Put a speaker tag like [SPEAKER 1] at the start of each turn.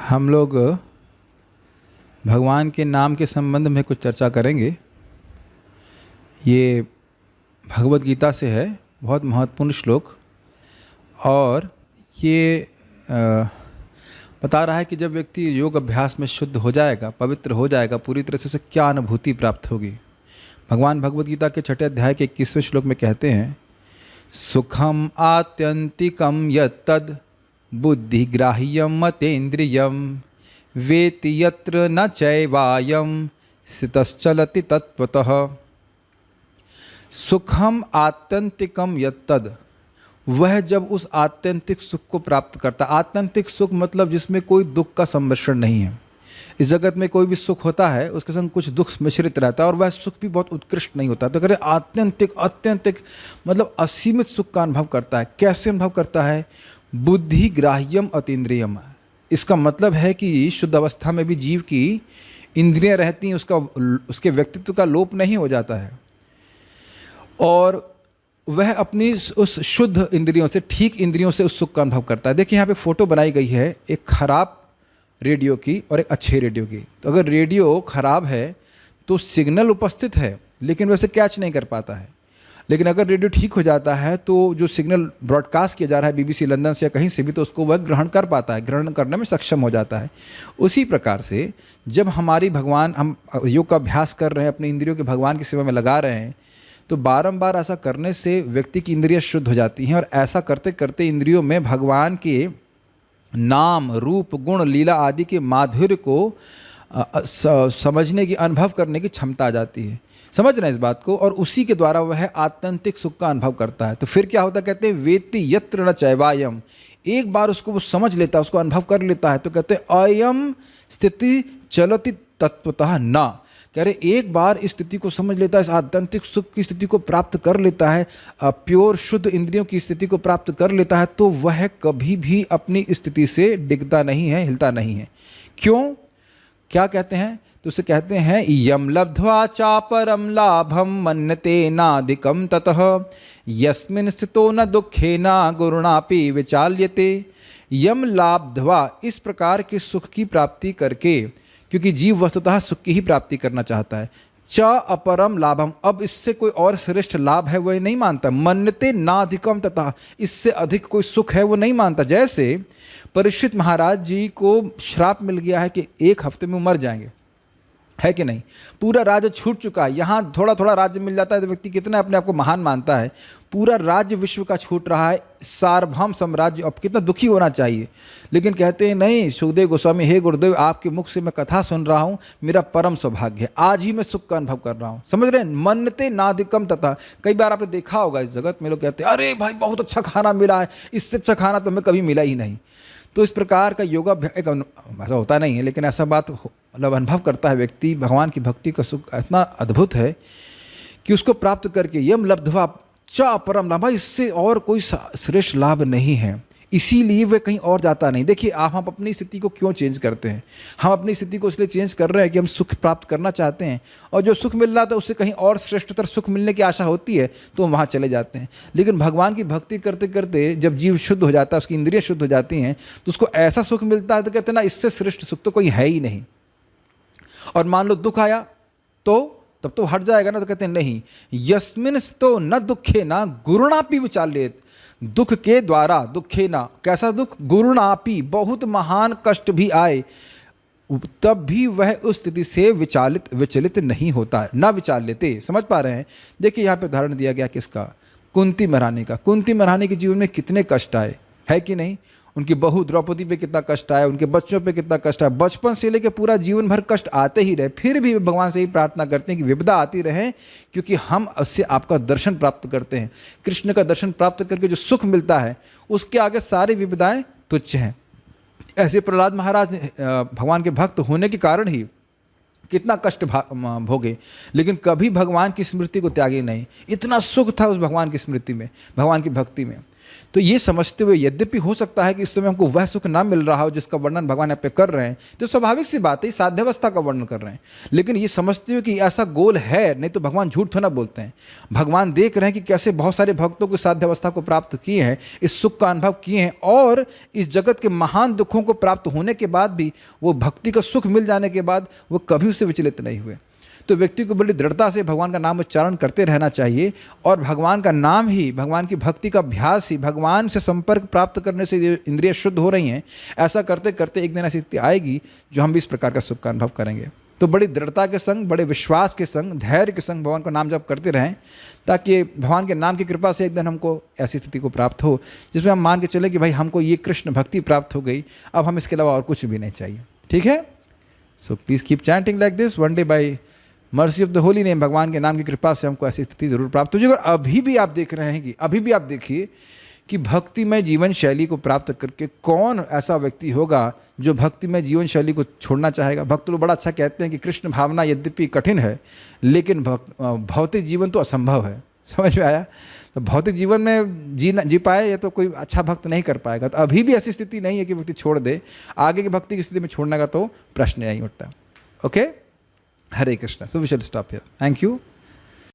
[SPEAKER 1] हम लोग भगवान के नाम के संबंध में कुछ चर्चा करेंगे। ये भगवत गीता से है, बहुत महत्वपूर्ण श्लोक। और ये बता रहा है कि जब व्यक्ति योग अभ्यास में शुद्ध हो जाएगा, पवित्र हो जाएगा पूरी तरह से, उसे क्या अनुभूति प्राप्त होगी। भगवान भगवत गीता के 6 अध्याय के 21वें श्लोक में कहते हैं, सुखम आत्यंतिकम यत्तद् बुद्धिग्राह्यम मतेन्द्रियम वेति यत्र न चैवायम स्थितश्चलति तत्त्वतः। सुखम आत्यंतिकम यत्तद्, वह जब उस आत्यंतिक सुख को प्राप्त करता। आत्यंतिक सुख मतलब जिसमें कोई दुख का सम्मिश्रण नहीं है। इस जगत में कोई भी सुख होता है उसके संग कुछ दुख मिश्रित रहता है और वह सुख भी बहुत उत्कृष्ट नहीं होता। तो कह रहे आत्यंतिक, अत्यंतिक मतलब असीमित सुख का अनुभव करता है। कैसे अनुभव करता है? बुद्धि ग्राह्यम अतीन्द्रियम। इसका मतलब है कि शुद्ध अवस्था में भी जीव की इंद्रियां रहती हैं, उसके व्यक्तित्व का लोप नहीं हो जाता है और वह अपनी उस शुद्ध इंद्रियों से, ठीक इंद्रियों से उस सुख का अनुभव करता है। देखिए यहाँ पे फोटो बनाई गई है एक खराब रेडियो की और एक अच्छे रेडियो की। तो अगर रेडियो खराब है तो सिग्नल उपस्थित है लेकिन वैसे कैच नहीं कर पाता है। लेकिन अगर रेडियो ठीक हो जाता है तो जो सिग्नल ब्रॉडकास्ट किया जा रहा है BBC लंदन से या कहीं से भी, तो उसको वह ग्रहण कर पाता है, ग्रहण करने में सक्षम हो जाता है। उसी प्रकार से जब हमारी भगवान, हम योग का अभ्यास कर रहे हैं, अपनी इंद्रियों के भगवान की सेवा में लगा रहे हैं, तो बारंबार ऐसा करने से व्यक्ति की इंद्रियां शुद्ध हो जाती हैं और ऐसा करते करते इंद्रियों में भगवान के नाम, रूप, गुण, लीला आदि के माधुर्य को समझने की, अनुभव करने की क्षमता आ जाती है। समझ रहे हैं इस बात को? और उसी के द्वारा वह आत्यंतिक सुख का अनुभव करता है। तो फिर क्या होता है? कहते हैं वेति यत्र न चैवायम। एक बार उसको वो समझ लेता है, उसको अनुभव कर लेता है, तो कहते हैं अयम स्थिति चलति तत्वतः न। कह रहे एक बार इस स्थिति को समझ लेता है, इस आत्यंतिक सुख की स्थिति को प्राप्त कर लेता है, प्योर शुद्ध इंद्रियों की स्थिति को प्राप्त कर लेता है, तो वह कभी भी अपनी स्थिति से डिगता नहीं है, हिलता नहीं है। क्यों? क्या कहते हैं? तो उसे कहते हैं यम लब्ध्वा चापरम लाभम मन्यते नाधिकम ततः यस्मिन् स्थितो न दुखेन गुरुणापि विचाल्यते। यम लाब्ध्वा, इस प्रकार के सुख की प्राप्ति करके, क्योंकि जीव वस्तुतः सुख की ही प्राप्ति करना चाहता है। च अपरम लाभम, अब इससे कोई और श्रेष्ठ लाभ है वह नहीं मानता। मन्यते नाधिकम तथा, इससे अधिक कोई सुख है वो नहीं मानता। जैसे परीक्षित महाराज जी को श्राप मिल गया है कि 1 हफ्ते में मर जाएंगे, है कि नहीं? पूरा राज्य छूट चुका है। यहाँ थोड़ा थोड़ा राज्य मिल जाता है तो व्यक्ति कितना अपने आप को महान मानता है। पूरा राज्य विश्व का छूट रहा है, सार्वभौम साम्राज्य, अब कितना दुखी होना चाहिए। लेकिन कहते हैं नहीं, सुखदेव गोस्वामी, हे गुरुदेव, आपके मुख से मैं कथा सुन रहा हूँ, मेरा परम सौभाग्य है, आज ही मैं सुख का अनुभव कर रहा हूँ। समझ रहे हैं? मन्यते नाधिकम तथा। कई बार आपने देखा होगा इस जगत में लोग कहते हैं अरे भाई बहुत अच्छा खाना मिला है, इससे अच्छा खाना तो हमें कभी मिला ही नहीं। तो इस प्रकार का योगा ऐसा होता नहीं है, लेकिन ऐसा बात मतलब अनुभव करता है व्यक्ति। भगवान की भक्ति का सुख इतना अद्भुत है कि उसको प्राप्त करके यम लब्ध्वा च अपरम लाभ, इससे और कोई श्रेष्ठ लाभ नहीं है, इसीलिए वह कहीं और जाता नहीं। देखिए हम अपनी स्थिति को क्यों चेंज करते हैं? हम अपनी स्थिति को इसलिए चेंज कर रहे हैं कि हम सुख प्राप्त करना चाहते हैं, और जो सुख मिल रहा था उससे कहीं और श्रेष्ठतर सुख मिलने की आशा होती है तो हम वहाँ चले जाते हैं। लेकिन भगवान की भक्ति करते करते जब जीव शुद्ध हो जाता है, उसकी इंद्रियाँ शुद्ध हो जाती हैं, तो उसको ऐसा सुख मिलता है तो कहते हैं ना, इससे श्रेष्ठ सुख तो कोई है ही नहीं। और मान लो दुख आया तो तब तो हट जाएगा ना, तो कहते हैं नहीं, यस्मिन् तो न दुखे ना गुरुणापि विचाल्येत। दुख के द्वारा, दुखे ना, कैसा दुख? गुरुणापि, बहुत महान कष्ट भी आए तब भी वह उस स्थिति से विचलित नहीं होता, न विचाल्यते। समझ पा रहे हैं? देखिए यहाँ पे उदाहरण दिया गया किसका? कुंती महारानी का। कुंती महारानी के जीवन में कितने कष्ट आए, है कि नहीं? उनकी बहू द्रौपदी पे कितना कष्ट आया, उनके बच्चों पे कितना कष्ट आया, बचपन से लेकर पूरा जीवन भर कष्ट आते ही रहे। फिर भी भगवान से ही प्रार्थना करते हैं कि विपदा आती रहे, क्योंकि हम उससे आपका दर्शन प्राप्त करते हैं। कृष्ण का दर्शन प्राप्त करके जो सुख मिलता है उसके आगे सारी विपदाएं तुच्छ हैं। ऐसे प्रहलाद महाराज भगवान के भक्त होने के कारण ही कितना कष्ट भोगे, लेकिन कभी भगवान की स्मृति को त्यागे नहीं। इतना सुख था उस भगवान की स्मृति में, भगवान की भक्ति में। तो ये समझते हुए यद्यपि हो सकता है कि इस समय हमको वह सुख ना मिल रहा हो जिसका वर्णन भगवान यहाँ पे कर रहे हैं, तो स्वाभाविक सी बात है, साध्यावस्था का वर्णन कर रहे हैं, लेकिन ये समझते हुए कि ऐसा गोल है, नहीं तो भगवान झूठ थोड़ा बोलते हैं। भगवान देख रहे हैं कि कैसे बहुत सारे भक्तों को साध्यावस्था को प्राप्त किए हैं, इस सुख का अनुभव किए हैं, और इस जगत के महान दुखों को प्राप्त होने के बाद भी, वो भक्ति का सुख मिल जाने के बाद वो कभी उससे विचलित नहीं हुए। तो व्यक्ति को बड़ी दृढ़ता से भगवान का नाम उच्चारण करते रहना चाहिए, और भगवान का नाम ही, भगवान की भक्ति का अभ्यास ही, भगवान से संपर्क प्राप्त करने से इंद्रियां शुद्ध हो रही हैं, ऐसा करते करते एक दिन ऐसी स्थिति आएगी जो हम भी इस प्रकार का सुख का अनुभव करेंगे। तो बड़ी दृढ़ता के संग, बड़े विश्वास के संग, धैर्य के संग भगवान का नाम जप करते रहें, ताकि भगवान के नाम की कृपा से एक दिन हमको ऐसी स्थिति को प्राप्त हो जिसमें हम मान के चले कि भाई हमको ये कृष्ण भक्ति प्राप्त हो गई, अब हम इसके अलावा और कुछ भी नहीं चाहिए। ठीक है? So please keep chanting like this, one day by mercy of the holy name, भगवान के नाम की कृपा से हमको ऐसी स्थिति जरूर प्राप्त हो जाएगी। और अभी भी आप देख रहे हैं कि अभी भी आप देखिए कि भक्तिमय जीवन शैली को प्राप्त करके कौन ऐसा व्यक्ति होगा जो भक्तिमय जीवन शैली को छोड़ना चाहेगा। भक्त लोग बड़ा अच्छा कहते हैं कि कृष्ण भावना यद्यपि कठिन है, लेकिन भौतिक जीवन तो असंभव है। समझ में आया? तो भौतिक जीवन में जी पाए ये तो कोई अच्छा भक्त नहीं कर पाएगा। तो अभी भी ऐसी स्थिति नहीं है कि व्यक्ति छोड़ दे, आगे की भक्ति की स्थिति में छोड़ने का तो प्रश्न नहीं उठता। Okay, Hare Krishna. So we shall stop here. Thank you.